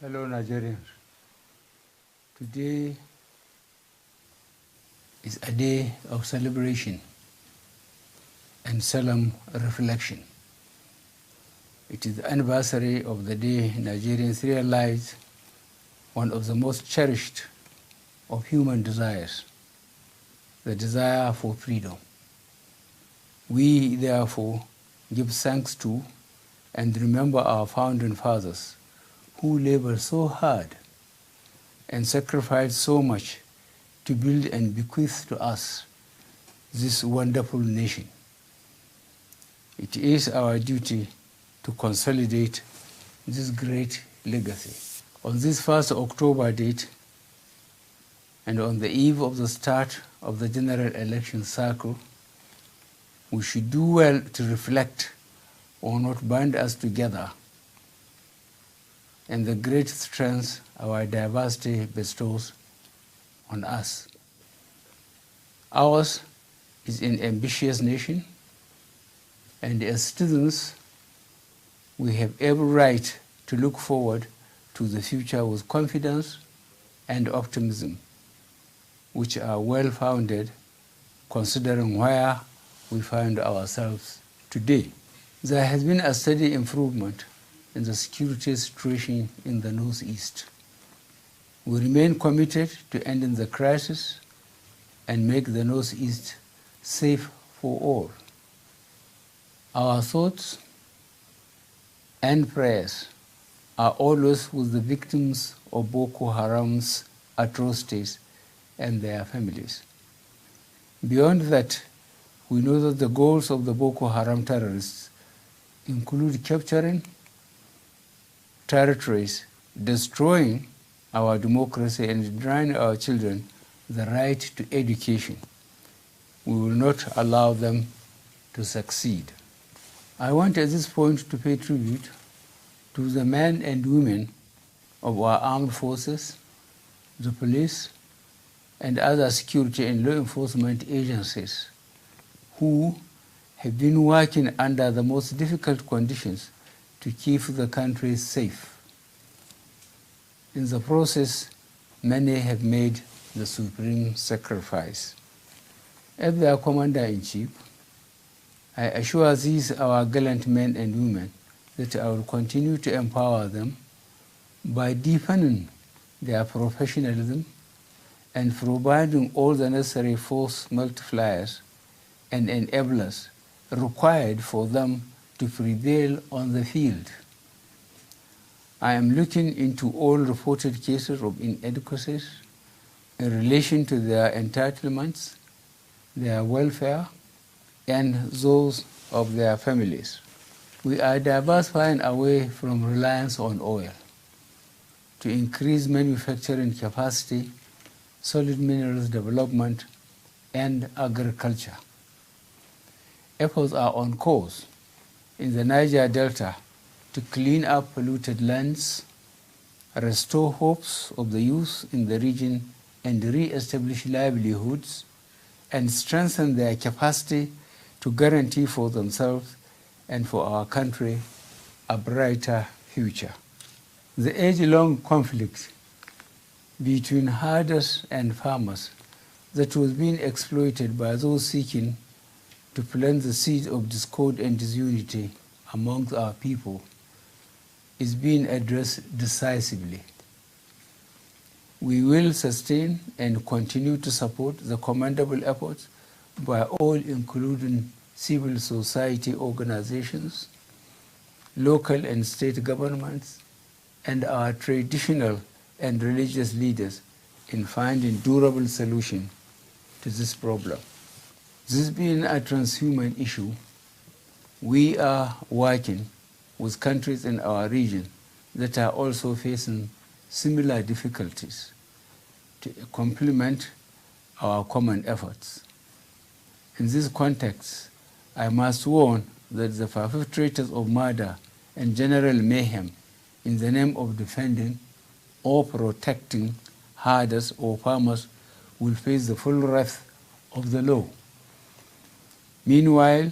Fellow Nigerians, today is a day of celebration and solemn reflection. It is the anniversary of the day Nigerians realized one of the most cherished of human desires, the desire for freedom. We, therefore, give thanks to and remember our founding fathers who labored so hard and sacrificed so much to build and bequeath to us this wonderful nation. It is our duty to consolidate this great legacy. On this 1st October date, and on the eve of the start of the general election cycle, we should do well to reflect on what binds us together and the great strength our diversity bestows on us. Ours is an ambitious nation, and as citizens, we have every right to look forward to the future with confidence and optimism, which are well-founded considering where we find ourselves today. There has been a steady improvement in the security situation in the Northeast. We remain committed to ending the crisis and make the Northeast safe for all. Our thoughts and prayers are always with the victims of Boko Haram's atrocities and their families. Beyond that, we know that the goals of the Boko Haram terrorists include capturing territories, destroying our democracy, and denying our children the right to education. We will not allow them to succeed. I want at this point to pay tribute to the men and women of our armed forces, the police, and other security and law enforcement agencies who have been working under the most difficult conditions to keep the country safe. In the process, many have made the supreme sacrifice. As their Commander-in-Chief, I assure these our gallant men and women that I will continue to empower them by deepening their professionalism and providing all the necessary force multipliers and enablers required for them to prevail on the field. I am looking into all reported cases of inadequacies in relation to their entitlements, their welfare, and those of their families. We are diversifying away from reliance on oil to increase manufacturing capacity, solid minerals development, and agriculture. Efforts are on course in the Niger Delta to clean up polluted lands, restore hopes of the youth in the region, and re-establish livelihoods, and strengthen their capacity to guarantee for themselves and for our country a brighter future. The age-long conflict between herders and farmers that was being exploited by those seeking to plant the seeds of discord and disunity amongst our people is being addressed decisively. We will sustain and continue to support the commendable efforts by all, including civil society organizations, local and state governments, and our traditional and religious leaders in finding durable solution to this problem. This being a transhuman issue, we are working with countries in our region that are also facing similar difficulties to complement our common efforts. In this context, I must warn that the perpetrators of murder and general mayhem in the name of defending or protecting herders or farmers will face the full wrath of the law. Meanwhile,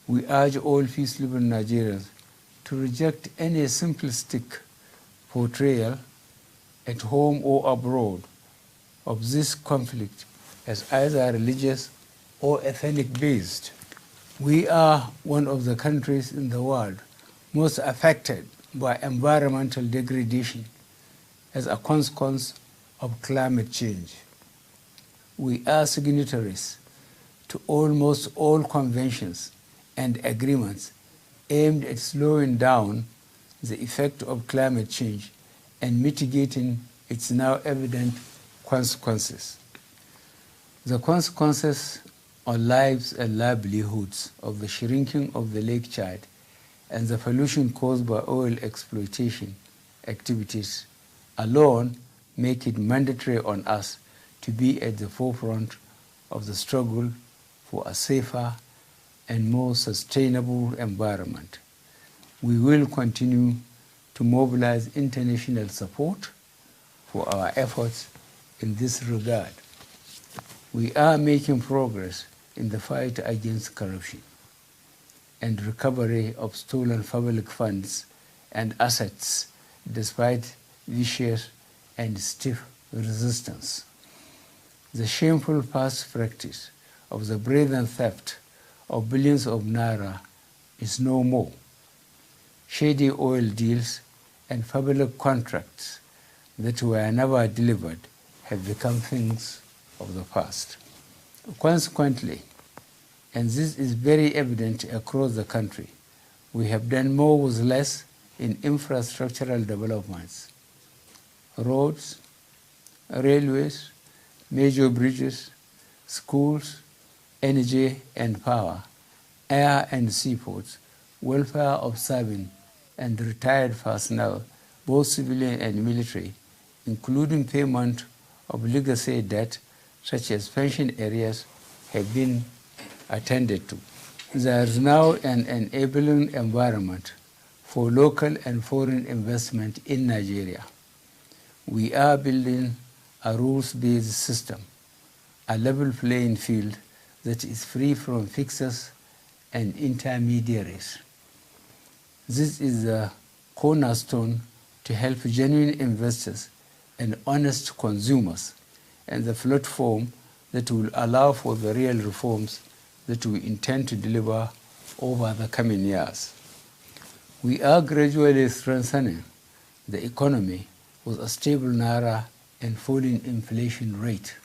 we urge all peace-loving Nigerians to reject any simplistic portrayal at home or abroad of this conflict as either religious or ethnic-based. We are one of the countries in the world most affected by environmental degradation as a consequence of climate change. We are signatories to almost all conventions and agreements aimed at slowing down the effect of climate change and mitigating its now evident consequences. The consequences on lives and livelihoods of the shrinking of the Lake Chad and the pollution caused by oil exploitation activities alone make it mandatory on us to be at the forefront of the struggle for a safer and more sustainable environment. We will continue to mobilize international support for our efforts in this regard. We are making progress in the fight against corruption and recovery of stolen public funds and assets despite vicious and stiff resistance. The shameful past practice of the brazen theft of billions of naira is no more. Shady oil deals and public contracts that were never delivered have become things of the past. Consequently, and this is very evident across the country, we have done more with less in infrastructural developments. Roads, railways, major bridges, schools, energy and power, air and seaports, welfare of serving and retired personnel, both civilian and military, including payment of legacy debt such as pension areas, have been attended to. There is now an enabling environment for local and foreign investment in Nigeria. We are building a rules-based system, a level playing field that is free from fixers and intermediaries. This is the cornerstone to help genuine investors and honest consumers, and the platform that will allow for the real reforms that we intend to deliver over the coming years. We are gradually strengthening the economy with a stable naira and falling inflation rate.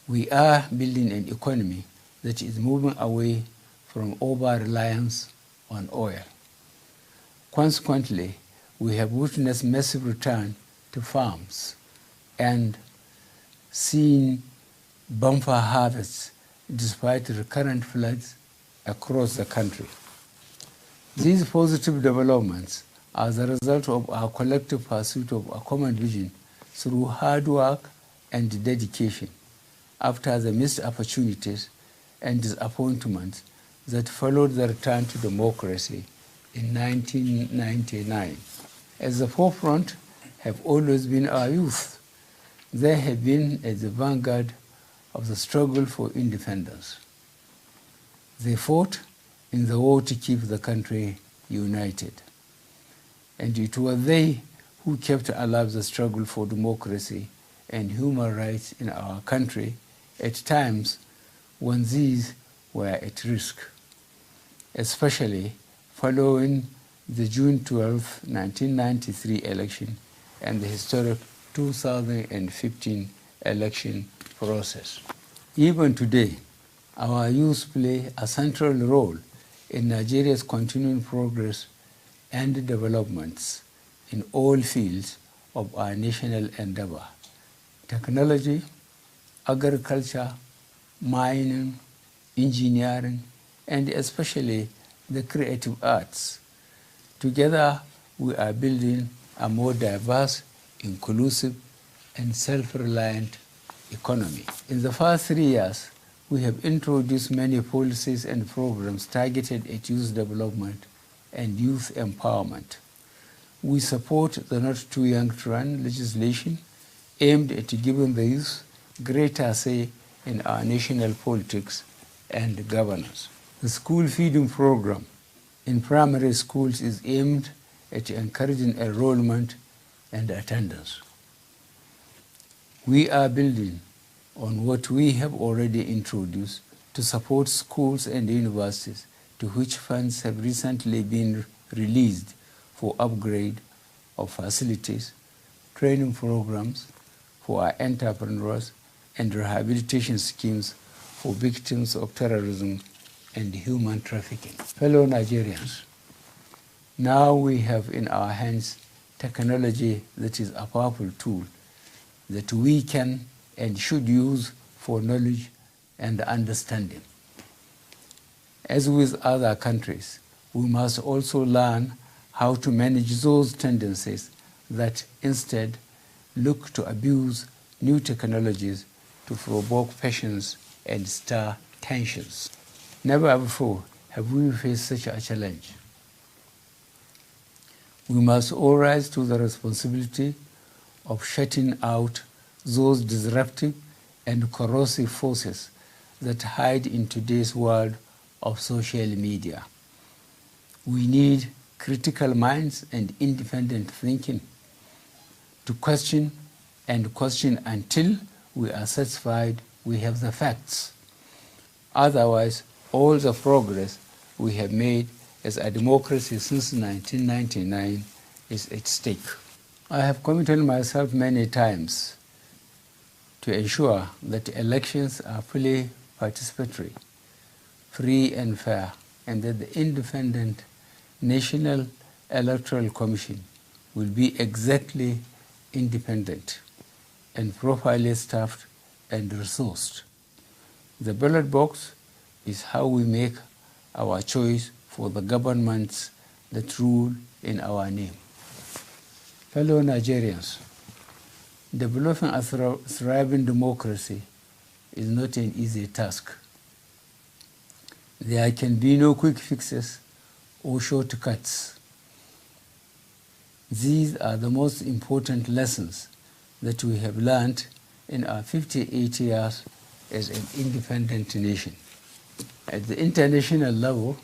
We are building an economy that is moving away from over-reliance on oil. Consequently, we have witnessed massive return to farms and seen bumper harvests despite recurrent floods across the country. These positive developments are the result of our collective pursuit of a common vision through hard work and dedication after the missed opportunities and disappointments that followed the return to democracy in 1999. At the forefront have always been our youth. They have been at the vanguard of the struggle for independence. They fought in the war to keep the country united. And it was they who kept alive the struggle for democracy and human rights in our country at times when these were at risk, especially following the June 12, 1993 election and the historic 2015 election process. Even today, our youth play a central role in Nigeria's continuing progress and developments in all fields of our national endeavor: technology, agriculture, mining, engineering, and especially the creative arts. Together, we are building a more diverse, inclusive, and self-reliant economy. In the past 3 years, we have introduced many policies and programs targeted at youth development and youth empowerment. We support the Not Too Young to Run legislation aimed at giving the youth greater say in our national politics and governance. The school feeding program in primary schools is aimed at encouraging enrollment and attendance. We are building on what we have already introduced to support schools and universities to which funds have recently been released for upgrade of facilities, training programs for our entrepreneurs, and rehabilitation schemes for victims of terrorism and human trafficking. Fellow Nigerians, now we have in our hands technology that is a powerful tool that we can and should use for knowledge and understanding. As with other countries, we must also learn how to manage those tendencies that instead look to abuse new technologies to provoke passions and stir tensions. Never before have we faced such a challenge. We must all rise to the responsibility of shutting out those disruptive and corrosive forces that hide in today's world of social media. We need critical minds and independent thinking to question until we are satisfied we have the facts. Otherwise, all the progress we have made as a democracy since 1999 is at stake. I have committed myself many times to ensure that elections are fully participatory, free and fair, and that the independent National Electoral Commission will be exactly independent and properly staffed and resourced. The ballot box is how we make our choice for the governments that rule in our name. Fellow Nigerians, developing a thriving democracy is not an easy task. There can be no quick fixes or shortcuts. These are the most important lessons that we have learned in our 58 years as an independent nation. At the international level,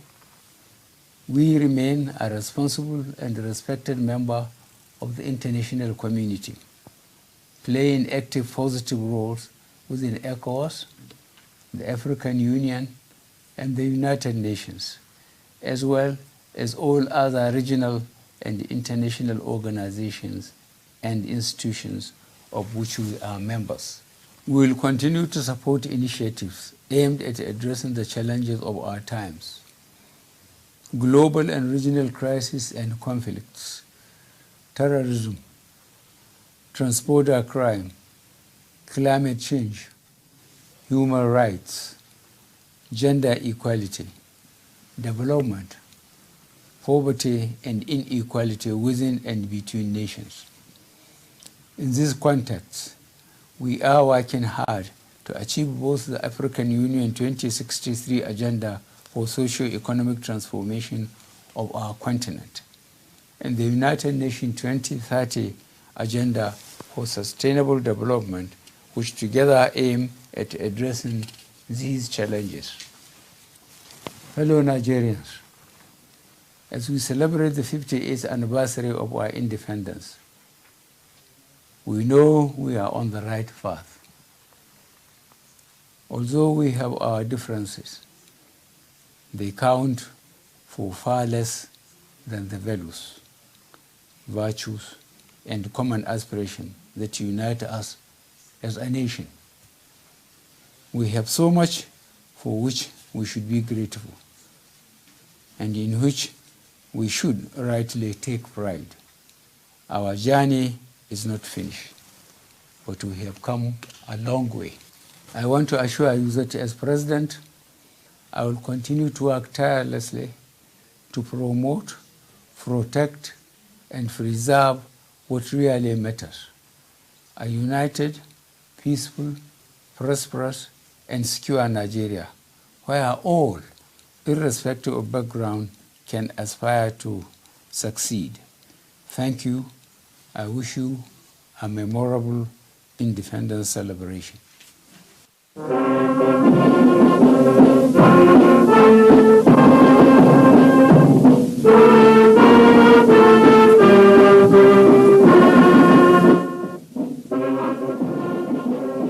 we remain a responsible and respected member of the international community, playing active positive roles within ECOWAS, the African Union, and the United Nations, as well as all other regional and international organizations and institutions of which we are members. We will continue to support initiatives aimed at addressing the challenges of our times: global and regional crises and conflicts, terrorism, transborder crime, climate change, human rights, gender equality, development, poverty and inequality within and between nations. In this context, we are working hard to achieve both the African Union 2063 agenda for socio-economic transformation of our continent and the United Nations 2030 agenda for sustainable development, which together aim at addressing these challenges. Fellow Nigerians, as we celebrate the 58th anniversary of our independence, we know we are on the right path. Although we have our differences, they count for far less than the values, virtues, and common aspiration that unite us as a nation. We have so much for which we should be grateful, and in which we should rightly take pride. Our journey is not finished, but we have come a long way. I want to assure you that as President, I will continue to work tirelessly to promote, protect, and preserve what really matters: a united, peaceful, prosperous, and secure Nigeria, where all, irrespective of background, can aspire to succeed. Thank you. I wish you a memorable Independence celebration.